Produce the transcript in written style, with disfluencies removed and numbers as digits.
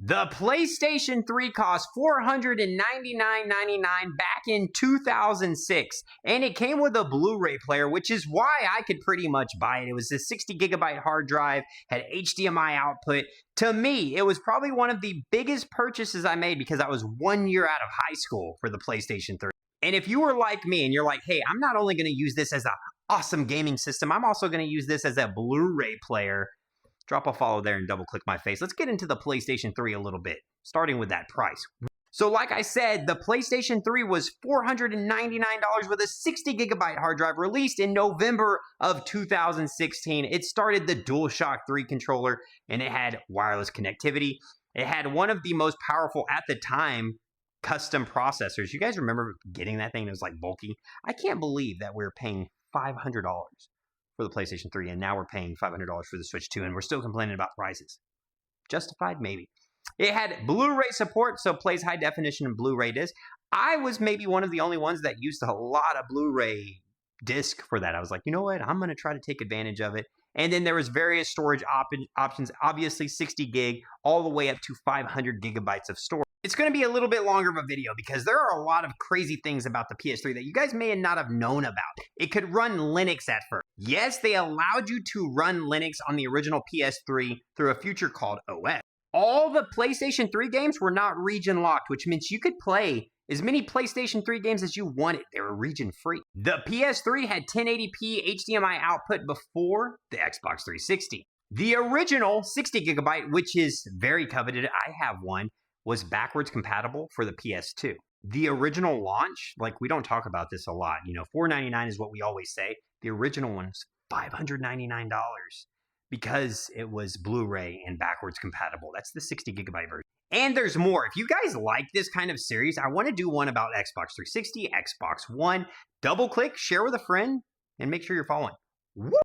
The PlayStation 3 cost $499.99 back in 2006, and it came with a Blu-ray player, which is why I could pretty much buy it. It was a 60GB hard drive, had HDMI output. To me, it was probably one of the biggest purchases I made because I was 1 year out of high school for the PlayStation 3. And if you were like me and you're like, hey, I'm not only going to use this as an awesome gaming system, I'm also going to use this as a Blu-ray player. Drop a follow there and double click my face. Let's get into the PlayStation 3 a little bit, starting with that price. So like I said, the PlayStation 3 was $499 with a 60GB hard drive released in November of 2016. It started the DualShock 3 controller and it had wireless connectivity. It had one of the most powerful at the time custom processors. You guys remember getting that thing? It was like bulky. I can't believe that we're paying $500 for the PlayStation 3, and now we're paying $500 for the Switch 2, and we're still complaining about prices. Justified? Maybe. It had Blu-ray support, so it plays high definition and Blu-ray disc. I was maybe one of the only ones that used a lot of Blu-ray disc for that. I was like, you know what? I'm going to try to take advantage of it. And then there was various storage options, obviously 60 gig, all the way up to 500 gigabytes of storage. It's going to be a little bit longer of a video because there are a lot of crazy things about the PS3 that you guys may not have known about. It could run Linux at first. Yes, they allowed you to run Linux on the original PS3 through a feature called OS. All the PlayStation 3 games were not region locked, which means you could play as many PlayStation 3 games as you wanted. They were region free. The PS3 had 1080p HDMI output before the Xbox 360. The original 60GB, which is very coveted, I have one, was backwards compatible for the PS2. The original launch, like we don't talk about this a lot, you know, $499 is what we always say. The original one was $599 because it was Blu-ray and backwards compatible. That's the 60GB version. And there's more. If you guys like this kind of series, I want to do one about Xbox 360, Xbox One. Double click, share with a friend, and make sure you're following. Woo!